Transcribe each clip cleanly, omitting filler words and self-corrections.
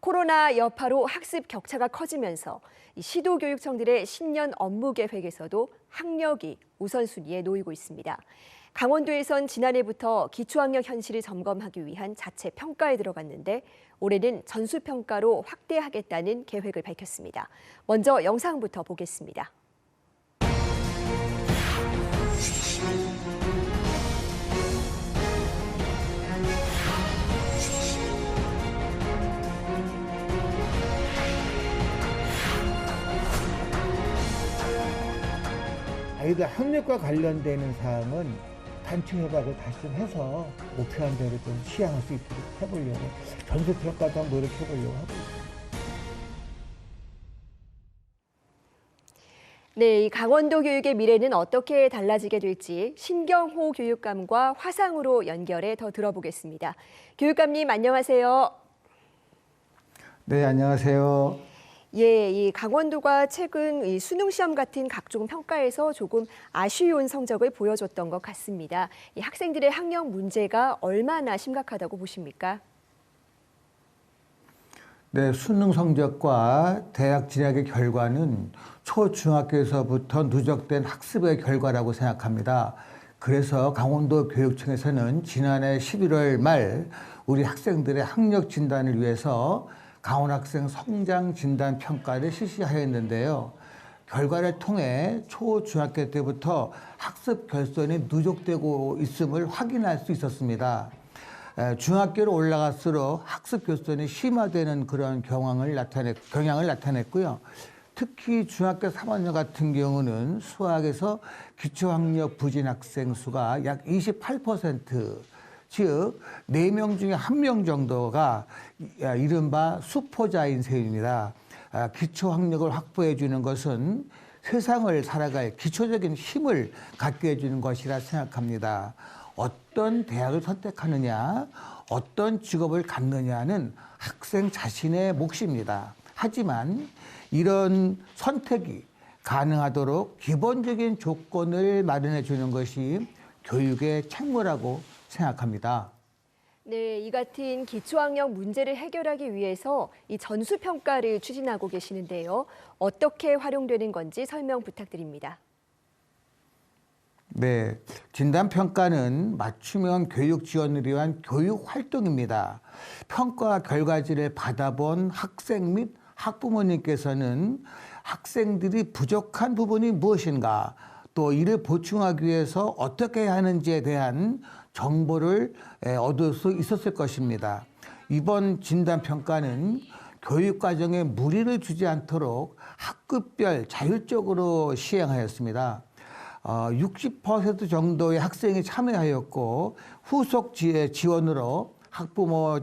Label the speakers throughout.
Speaker 1: 코로나 여파로 학습 격차가 커지면서 이 시도교육청들의 신년 업무 계획에서도 학력이 우선순위에 놓이고 있습니다. 강원도에선 지난해부터 기초학력 현실을 점검하기 위한 자체 평가에 들어갔는데 올해는 전수평가로 확대하겠다는 계획을 밝혔습니다. 먼저 영상부터 보겠습니다.
Speaker 2: 아이들 학력과 관련되는 사항은 단층 협약을 다시 해서 목표한 대로 좀 시행할 수 있도록 해보려고 전수평가도 한번 노력해보려고 하고 있습니다.
Speaker 1: 네, 이 강원도 교육의 미래는 어떻게 달라지게 될지 신경호 교육감과 화상으로 연결해 더 들어보겠습니다. 교육감님 안녕하세요.
Speaker 2: 네, 안녕하세요.
Speaker 1: 예, 이 강원도가 최근 이 수능 시험 같은 각종 평가에서 조금 아쉬운 성적을 보여줬던 것 같습니다. 이 학생들의 학력 문제가 얼마나 심각하다고 보십니까?
Speaker 3: 네, 수능 성적과 대학 진학의 결과는 초중학교에서부터 누적된 학습의 결과라고 생각합니다. 그래서 강원도 교육청에서는 지난해 11월 말 우리 학생들의 학력 진단을 위해서 강원학생 성장 진단 평가를 실시하였는데요. 결과를 통해 초중학교 때부터 학습 결손이 누적되고 있음을 확인할 수 있었습니다. 중학교로 올라갈수록 학습 결손이 심화되는 그런 경향을 나타냈고요. 특히 중학교 3학년 같은 경우는 수학에서 기초학력 부진 학생 수가 약 28%, 즉 4명 중에 1명 정도가 이른바 수포자인 셈입니다. 기초학력을 확보해 주는 것은 세상을 살아갈 기초적인 힘을 갖게 해주는 것이라 생각합니다. 어떤 대학을 선택하느냐, 어떤 직업을 갖느냐는 학생 자신의 몫입니다. 하지만 이런 선택이 가능하도록 기본적인 조건을 마련해 주는 것이 교육의 책무라고 생각합니다.
Speaker 1: 네, 이 같은 기초학력 문제를 해결하기 위해서 이 전수평가를 추진하고 계시는데요. 어떻게 활용되는 건지 설명 부탁드립니다.
Speaker 3: 네, 진단평가는 맞춤형 교육 지원을 위한 교육 활동입니다. 평가 결과지를 받아본 학생 및 학부모님께서는 학생들이 부족한 부분이 무엇인가, 또 이를 보충하기 위해서 어떻게 해야 하는지에 대한 정보를 얻을 수 있었을 것입니다. 이번 진단평가는 교육과정에 무리를 주지 않도록 학급별 자율적으로 시행하였습니다. 60% 정도의 학생이 참여하였고 후속 지원으로 학부모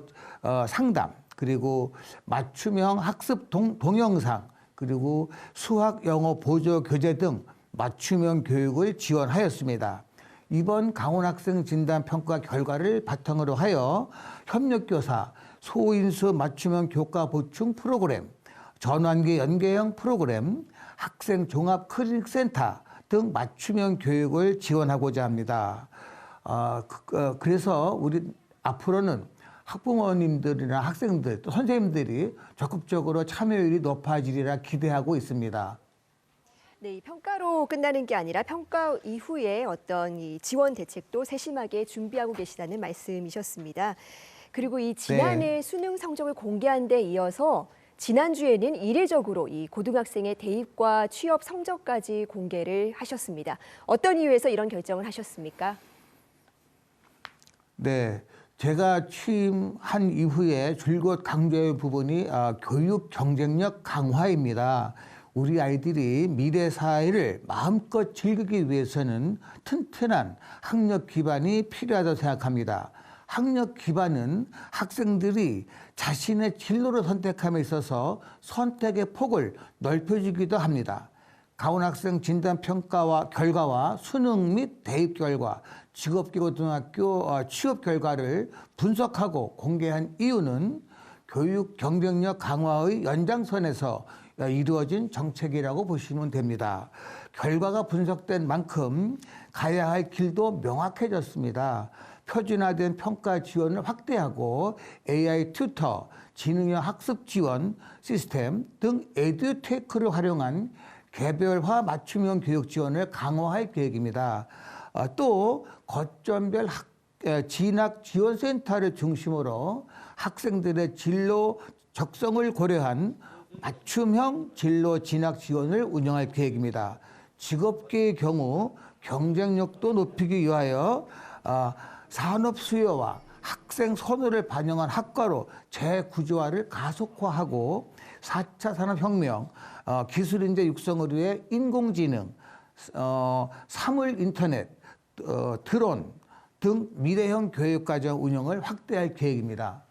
Speaker 3: 상담, 그리고 맞춤형 학습 동영상, 그리고 수학, 영어 보조 교재 등 맞춤형 교육을 지원하였습니다. 이번 강원학생 진단평가 결과를 바탕으로 하여 협력교사, 소인수 맞춤형 교과 보충 프로그램, 전환기 연계형 프로그램, 학생 종합 클리닉센터 등 맞춤형 교육을 지원하고자 합니다. 그래서 우리 앞으로는 학부모님들이나 학생들, 또 선생님들이 적극적으로 참여율이 높아지리라 기대하고 있습니다.
Speaker 1: 네, 이 평가로 끝나는 게 아니라 평가 이후에 어떤 이 지원 대책도 세심하게 준비하고 계시다는 말씀이셨습니다. 그리고 이 지난해
Speaker 3: 네.
Speaker 1: 수능 성적을 공개한 데 이어서 지난주에는 이례적으로 이 고등학생의 대입과 취업 성적까지 공개를 하셨습니다. 어떤 이유에서 이런 결정을 하셨습니까?
Speaker 3: 네, 제가 취임한 이후에 줄곧 강조할 부분이 교육 경쟁력 강화입니다. 우리 아이들이 미래 사회를 마음껏 즐기기 위해서는 튼튼한 학력 기반이 필요하다고 생각합니다. 학력 기반은 학생들이 자신의 진로를 선택함에 있어서 선택의 폭을 넓혀주기도 합니다. 강원학생 진단평가와 결과와 수능 및 대입 결과, 직업기고등학교 취업 결과를 분석하고 공개한 이유는 교육 경쟁력 강화의 연장선에서 이루어진 정책이라고 보시면 됩니다. 결과가 분석된 만큼 가야 할 길도 명확해졌습니다. 표준화된 평가 지원을 확대하고 AI 튜터, 지능형 학습 지원 시스템 등 에듀테크를 활용한 개별화 맞춤형 교육 지원을 강화할 계획입니다. 또 거점별 진학 지원센터를 중심으로 학생들의 진로 적성을 고려한 맞춤형 진로 진학 지원을 운영할 계획입니다. 직업계의 경우 경쟁력도 높이기 위하여 산업 수요와 학생 선호를 반영한 학과로 재구조화를 가속화하고 4차 산업혁명, 기술인재 육성을 위해 인공지능, 사물 인터넷, 드론 등 미래형 교육과정 운영을 확대할 계획입니다.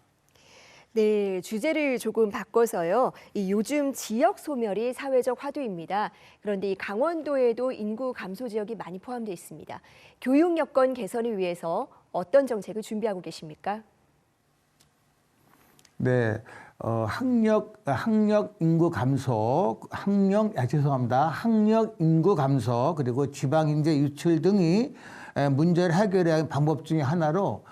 Speaker 1: 네, 주제를 조금 바꿔서요. 이 요즘 지역 소멸이 사회적 화두입니다. 그런데 이 강원도에도 인구 감소 지역이 많이 포함되어 있습니다. 교육 여건 개선을 위해서 어떤 정책을 준비하고 계십니까?
Speaker 3: 네, 학력 인구 감소, 학력 인구 감소 그리고 지방 인재 유출 등이 문제를 해결해야 방법 중에 하나로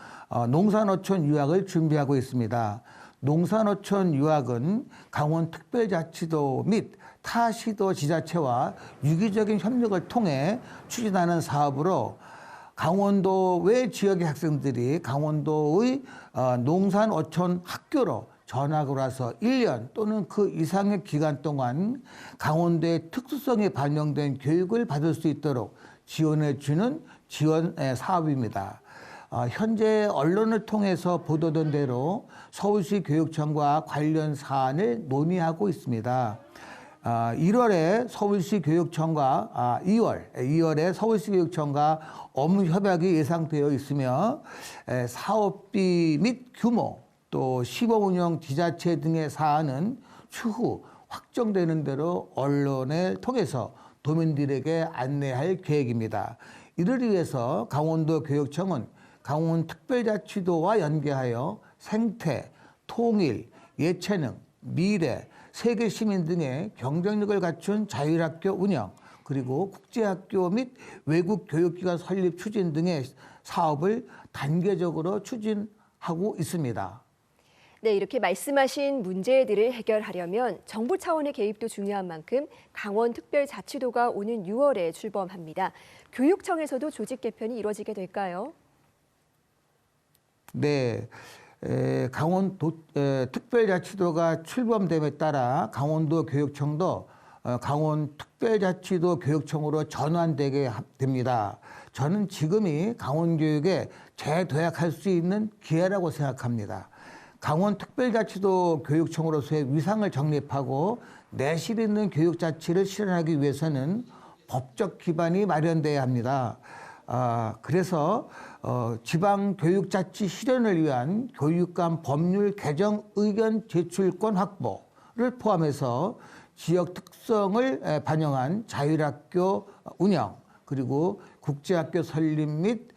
Speaker 3: 농산어촌 유학을 준비하고 있습니다. 농산어촌 유학은 강원특별자치도 및 타 시도 지자체와 유기적인 협력을 통해 추진하는 사업으로 강원도 외 지역의 학생들이 강원도의 농산어촌 학교로 전학을 와서 1년 또는 그 이상의 기간 동안 강원도의 특수성이 반영된 교육을 받을 수 있도록 지원해 주는 지원 사업입니다. 현재 언론을 통해서 보도된 대로 서울시 교육청과 관련 사안을 논의하고 있습니다. 1월에 서울시 교육청과 2월에 서울시 교육청과 업무 협약이 예상되어 있으며 사업비 및 규모 또 시범 운영 지자체 등의 사안은 추후 확정되는 대로 언론을 통해서 도민들에게 안내할 계획입니다. 이를 위해서 강원도 교육청은 강원특별자치도와 연계하여 생태, 통일, 예체능, 미래, 세계 시민 등의 경쟁력을 갖춘 자율학교 운영, 그리고 국제학교 및 외국 교육기관 설립 추진 등의 사업을 단계적으로 추진하고 있습니다.
Speaker 1: 네, 이렇게 말씀하신 문제들을 해결하려면 정부 차원의 개입도 중요한 만큼 강원특별자치도가 오는 6월에 출범합니다. 교육청에서도 조직 개편이 이루어지게 될까요?
Speaker 3: 네, 강원도 특별자치도가 출범됨에 따라 강원도 교육청도 강원특별자치도 교육청으로 전환되게 됩니다. 저는 지금이 강원교육에 재도약할 수 있는 기회라고 생각합니다. 강원특별자치도 교육청으로서의 위상을 정립하고 내실 있는 교육자치를 실현하기 위해서는 법적 기반이 마련돼야 합니다. 그래서 지방교육자치 실현을 위한 교육감 법률 개정 의견 제출권 확보를 포함해서 지역 특성을 반영한 자율학교 운영, 그리고 국제학교 설립 및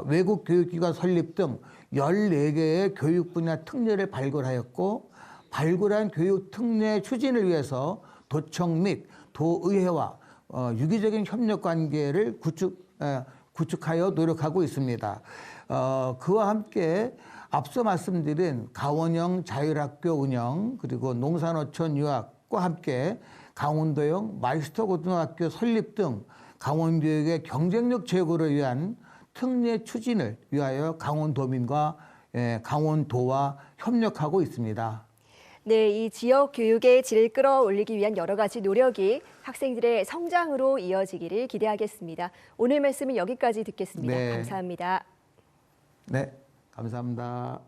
Speaker 3: 외국 교육기관 설립 등 14개의 교육 분야 특례를 발굴하였고, 발굴한 교육 특례 추진을 위해서 도청 및 도의회와 유기적인 협력 관계를 구축하여 노력하고 있습니다. 그와 함께 앞서 말씀드린 강원형 자율학교 운영, 그리고 농산어촌 유학과 함께 강원도형 마이스터 고등학교 설립 등 강원교육의 경쟁력 제고를 위한 특례 추진을 위하여 강원도민과 강원도와 협력하고 있습니다.
Speaker 1: 네, 이 지역 교육의 질을 끌어올리기 위한 여러 가지 노력이 학생들의 성장으로 이어지기를 기대하겠습니다. 오늘 말씀은 여기까지 듣겠습니다.
Speaker 3: 네.
Speaker 1: 감사합니다.
Speaker 3: 네, 감사합니다.